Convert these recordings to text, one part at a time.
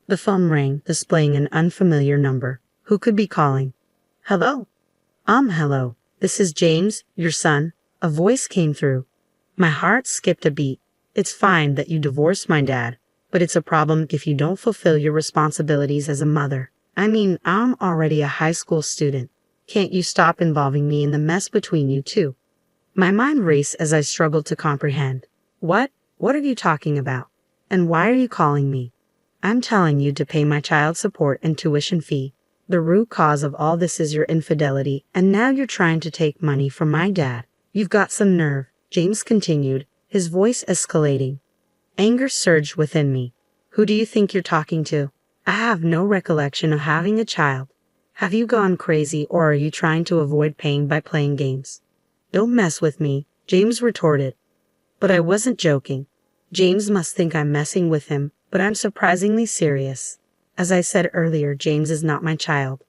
The phone rang, displaying an unfamiliar number. Who could be calling? Hello? Hello. This is James, your son. A voice came through. My heart skipped a beat. It's fine that you divorced my dad, but it's a problem if you don't fulfill your responsibilities as a mother. I mean, I'm already a high school student. Can't you stop involving me in the mess between you two? My mind raced as I struggled to comprehend. What? What are you talking about? And why are you calling me? I'm telling you to pay my child support and tuition fee. The root cause of all this is your infidelity, and now you're trying to take money from my dad. You've got some nerve, James continued, his voice escalating. Anger surged within me. Who do you think you're talking to? I have no recollection of having a child. Have you gone crazy, or are you trying to avoid pain by playing games? Don't mess with me, James retorted. But I wasn't joking. James must think I'm messing with him, but I'm surprisingly serious. As I said earlier, James is not my child.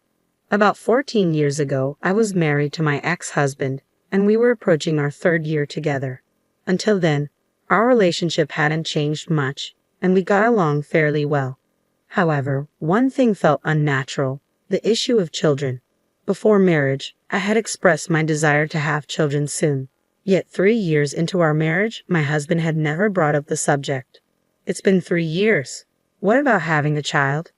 About 14 years ago, I was married to my ex-husband, and we were approaching our 3rd year together. Until then, our relationship hadn't changed much, and we got along fairly well. However, one thing felt unnatural: the issue of children. Before marriage, I had expressed my desire to have children soon. Yet 3 years into our marriage, my husband had never brought up the subject. It's been 3 years. What about having a child?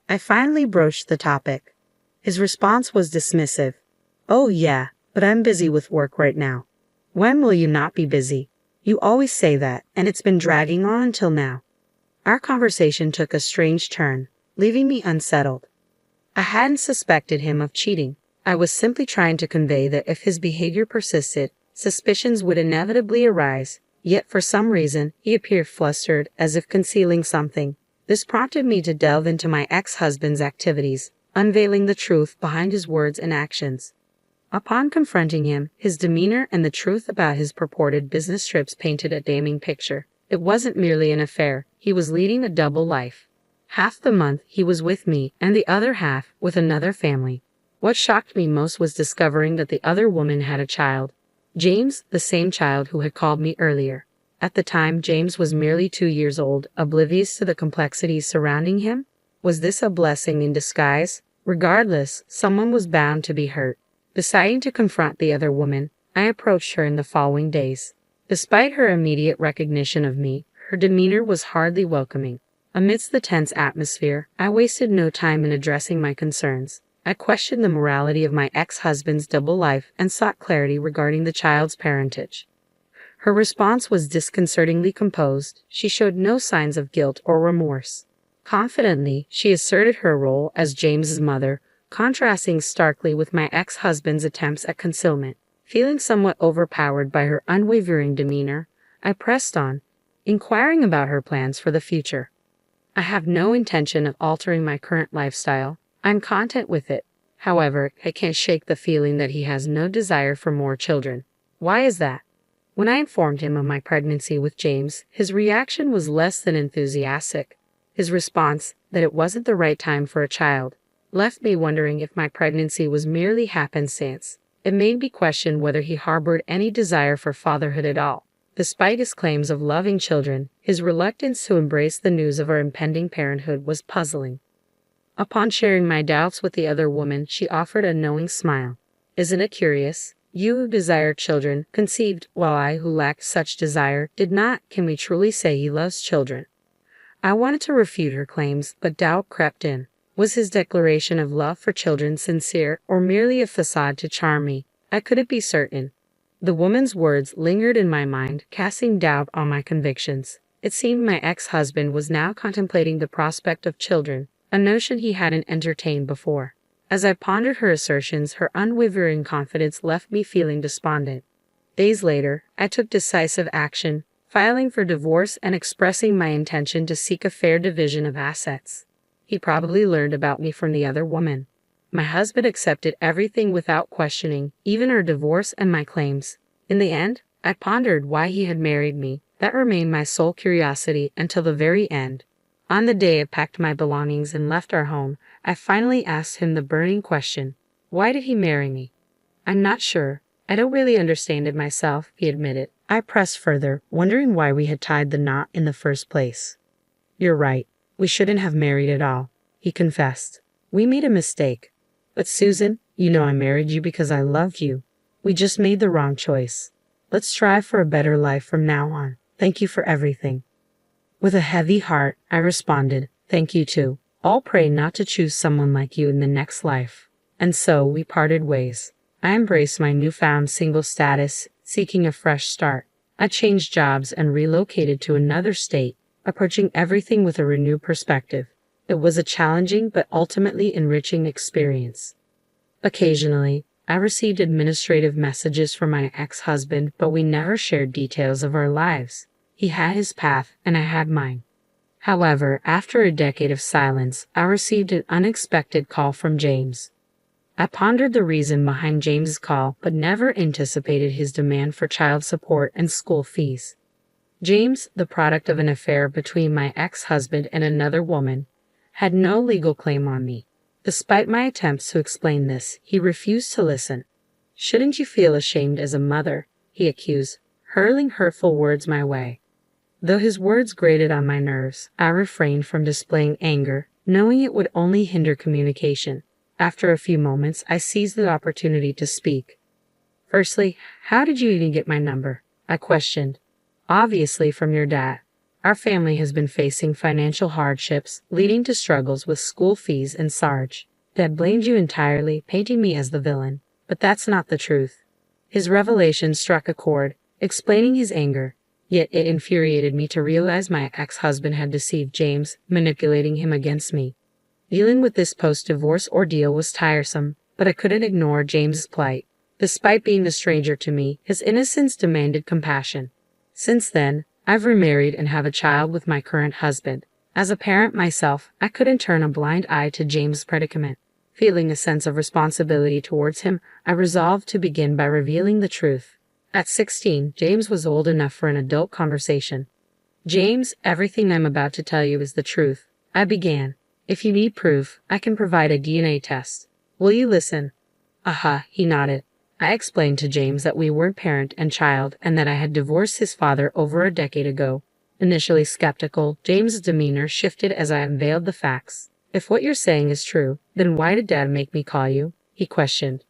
I finally broached the topic. His response was dismissive. Oh yeah, but I'm busy with work right now. When will you not be busy? You always say that, and it's been dragging on until now. Our conversation took a strange turn, leaving me unsettled. I hadn't suspected him of cheating. I was simply trying to convey that if his behavior persisted, suspicions would inevitably arise, yet for some reason he appeared flustered, as if concealing something. This prompted me to delve into my ex-husband's activities, unveiling the truth behind his words and actions. Upon confronting him, his demeanor and the truth about his purported business trips painted a damning picture. It wasn't merely an affair, he was leading a double life. Half the month he was with me, and the other half with another family. What shocked me most was discovering that the other woman had a child. James, the same child who had called me earlier. At the time, James was merely 2 years old, oblivious to the complexities surrounding him. Was this a blessing in disguise? Regardless, someone was bound to be hurt. Deciding to confront the other woman, I approached her in the following days. Despite her immediate recognition of me, her demeanor was hardly welcoming. Amidst the tense atmosphere, I wasted no time in addressing my concerns. I questioned the morality of my ex-husband's double life and sought clarity regarding the child's parentage. Her response was disconcertingly composed. She showed no signs of guilt or remorse. Confidently, she asserted her role as James's mother, contrasting starkly with my ex-husband's attempts at concealment. Feeling somewhat overpowered by her unwavering demeanor, I pressed on, inquiring about her plans for the future. I have no intention of altering my current lifestyle. I'm content with it. However, I can't shake the feeling that he has no desire for more children. Why is that? When I informed him of my pregnancy with James, his reaction was less than enthusiastic. His response, that it wasn't the right time for a child, left me wondering if my pregnancy was merely happenstance. It made me question whether he harbored any desire for fatherhood at all. Despite his claims of loving children, his reluctance to embrace the news of our impending parenthood was puzzling. Upon sharing my doubts with the other woman, she offered a knowing smile. Isn't it curious? You who desire children conceived, while I who lacked such desire did not. Can we truly say he loves children? I wanted to refute her claims, but doubt crept in. Was his declaration of love for children sincere, or merely a facade to charm me? I couldn't be certain. The woman's words lingered in my mind, casting doubt on my convictions. It seemed my ex-husband was now contemplating the prospect of children, a notion he hadn't entertained before. As I pondered her assertions, her unwavering confidence left me feeling despondent. Days later, I took decisive action, filing for divorce and expressing my intention to seek a fair division of assets. He probably learned about me from the other woman. My husband accepted everything without questioning, even our divorce and my claims. In the end, I pondered why he had married me. That remained my sole curiosity until the very end. On the day I packed my belongings and left our home, I finally asked him the burning question: why did he marry me? I'm not sure. I don't really understand it myself, he admitted. I pressed further, wondering why we had tied the knot in the first place. You're right. We shouldn't have married at all, he confessed. We made a mistake. But Susan, you know I married you because I loved you. We just made the wrong choice. Let's strive for a better life from now on. Thank you for everything. With a heavy heart, I responded, thank you too. I'll pray not to choose someone like you in the next life. And so we parted ways. I embraced my newfound single status, seeking a fresh start. I changed jobs and relocated to another state, approaching everything with a renewed perspective. It was a challenging but ultimately enriching experience. Occasionally, I received administrative messages from my ex-husband, but we never shared details of our lives. He had his path, and I had mine. However, after a decade of silence, I received an unexpected call from James. I pondered the reason behind James's call, but never anticipated his demand for child support and school fees. James, the product of an affair between my ex-husband and another woman, had no legal claim on me. Despite my attempts to explain this, he refused to listen. Shouldn't you feel ashamed as a mother? He accused, hurling hurtful words my way. Though his words grated on my nerves, I refrained from displaying anger, knowing it would only hinder communication. After a few moments, I seized the opportunity to speak. Firstly, how did you even get my number? I questioned. Obviously from your dad. Our family has been facing financial hardships, leading to struggles with school fees and Sarge. Dad blamed you entirely, painting me as the villain. But that's not the truth. His revelation struck a chord, explaining his anger. Yet it infuriated me to realize my ex-husband had deceived James, manipulating him against me. Dealing with this post-divorce ordeal was tiresome, but I couldn't ignore James's plight. Despite being a stranger to me, his innocence demanded compassion. Since then, I've remarried and have a child with my current husband. As a parent myself, I couldn't turn a blind eye to James' predicament. Feeling a sense of responsibility towards him, I resolved to begin by revealing the truth. At 16, James was old enough for an adult conversation. James, everything I'm about to tell you is the truth. I began. If you need proof, I can provide a DNA test. Will you listen? Aha, he nodded. I explained to James that we weren't parent and child and that I had divorced his father over a decade ago. Initially skeptical, James's demeanor shifted as I unveiled the facts. If what you're saying is true, then why did Dad make me call you? He questioned.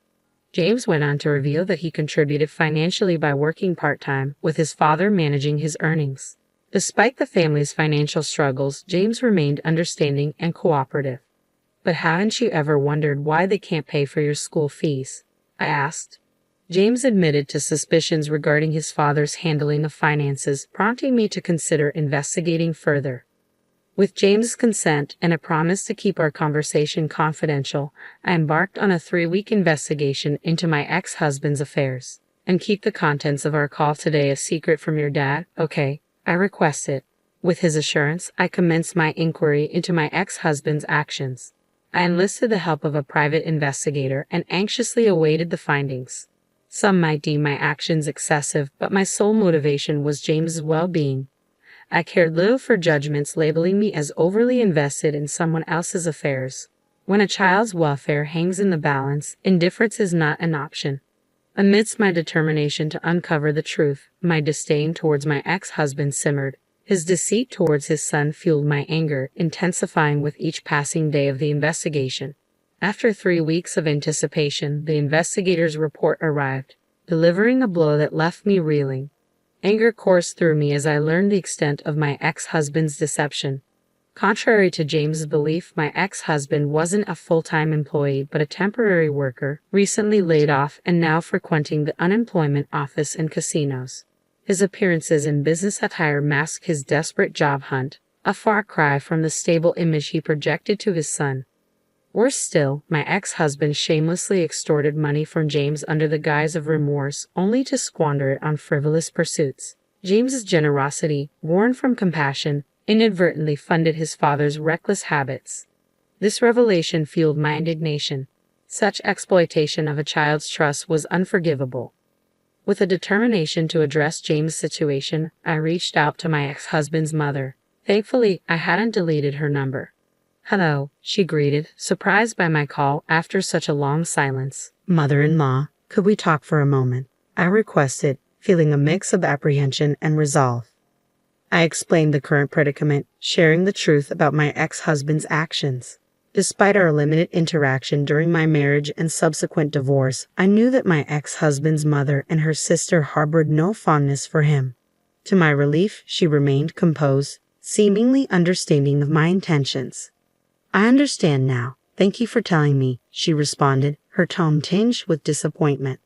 James went on to reveal that he contributed financially by working part-time, with his father managing his earnings. Despite the family's financial struggles, James remained understanding and cooperative. But haven't you ever wondered why they can't pay for your school fees? I asked. James admitted to suspicions regarding his father's handling of finances, prompting me to consider investigating further. With James's consent and a promise to keep our conversation confidential, I embarked on a 3-week investigation into my ex-husband's affairs. And keep the contents of our call today a secret from your dad, okay? I requested. With his assurance, I commenced my inquiry into my ex-husband's actions. I enlisted the help of a private investigator and anxiously awaited the findings. Some might deem my actions excessive, but my sole motivation was James's well-being. I cared little for judgments labeling me as overly invested in someone else's affairs. When a child's welfare hangs in the balance, indifference is not an option. Amidst my determination to uncover the truth, my disdain towards my ex-husband simmered. His deceit towards his son fueled my anger, intensifying with each passing day of the investigation. After 3 weeks of anticipation, the investigator's report arrived, delivering a blow that left me reeling. Anger coursed through me as I learned the extent of my ex-husband's deception. Contrary to James's belief, my ex-husband wasn't a full-time employee but a temporary worker, recently laid off and now frequenting the unemployment office and casinos. His appearances in business attire masked his desperate job hunt, a far cry from the stable image he projected to his son. Worse still, my ex-husband shamelessly extorted money from James under the guise of remorse, only to squander it on frivolous pursuits. James's generosity, born from compassion, inadvertently funded his father's reckless habits. This revelation fueled my indignation. Such exploitation of a child's trust was unforgivable. With a determination to address James' situation, I reached out to my ex-husband's mother. Thankfully, I hadn't deleted her number. "Hello," she greeted, surprised by my call after such a long silence. "Mother-in-law, could we talk for a moment?" I requested, feeling a mix of apprehension and resolve. I explained the current predicament, sharing the truth about my ex-husband's actions. Despite our limited interaction during my marriage and subsequent divorce, I knew that my ex-husband's mother and her sister harbored no fondness for him. To my relief, she remained composed, seemingly understanding of my intentions. "I understand now. Thank you for telling me," she responded, her tone tinged with disappointment.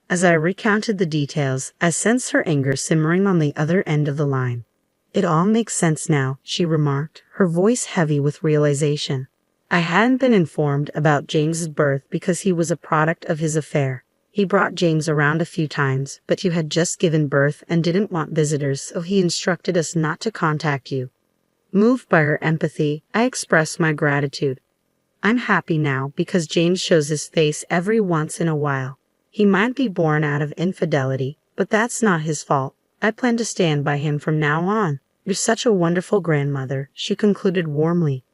As I recounted the details, I sensed her anger simmering on the other end of the line. "It all makes sense now," she remarked, her voice heavy with realization. "I hadn't been informed about James's birth because he was a product of his affair. He brought James around a few times, but you had just given birth and didn't want visitors, so he instructed us not to contact you." Moved by her empathy, I expressed my gratitude. "I'm happy now because James shows his face every once in a while. He might be born out of infidelity, but that's not his fault. I plan to stand by him from now on. You're such a wonderful grandmother," she concluded warmly.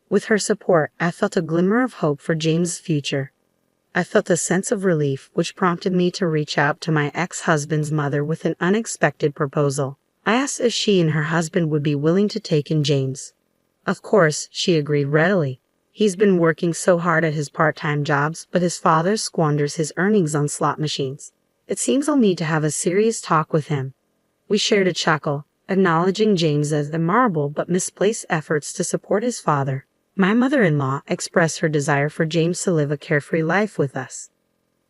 With her support, I felt a glimmer of hope for James's future. I felt a sense of relief, which prompted me to reach out to my ex-husband's mother with an unexpected proposal. I asked if she and her husband would be willing to take in James. Of course, she agreed readily. He's been working so hard at his part-time jobs, but his father squanders his earnings on slot machines. It seems I'll need to have a serious talk with him. We shared a chuckle, acknowledging James' admirable but misplaced efforts to support his father. My mother-in-law expressed her desire for James to live a carefree life with us.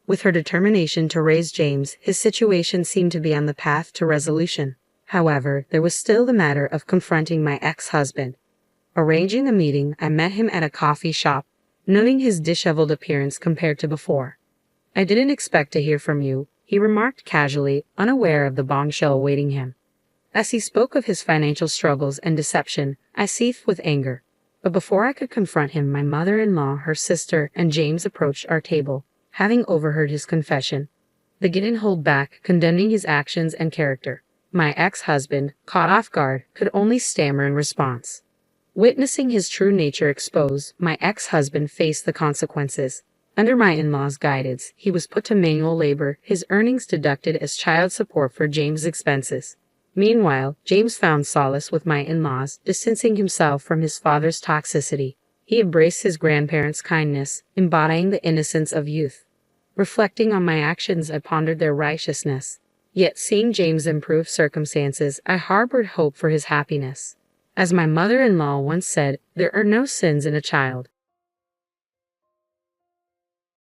With her determination to raise James, his situation seemed to be on the path to resolution. However, there was still the matter of confronting my ex-husband. Arranging a meeting, I met him at a coffee shop, noting his disheveled appearance compared to before. "I didn't expect to hear from you," he remarked casually, unaware of the bombshell awaiting him. As he spoke of his financial struggles and deception, I seethed with anger. But before I could confront him, my mother-in-law, her sister, and James approached our table, having overheard his confession. They didn't hold back, condemning his actions and character. My ex-husband, caught off guard, could only stammer in response. Witnessing his true nature exposed, my ex-husband faced the consequences. Under my in-laws' guidance, he was put to manual labor, his earnings deducted as child support for James' expenses. Meanwhile, James found solace with my in-laws, distancing himself from his father's toxicity. He embraced his grandparents' kindness, embodying the innocence of youth. Reflecting on my actions, I pondered their righteousness. Yet seeing James' improved circumstances, I harbored hope for his happiness. As my mother-in-law once said, "There are no sins in a child."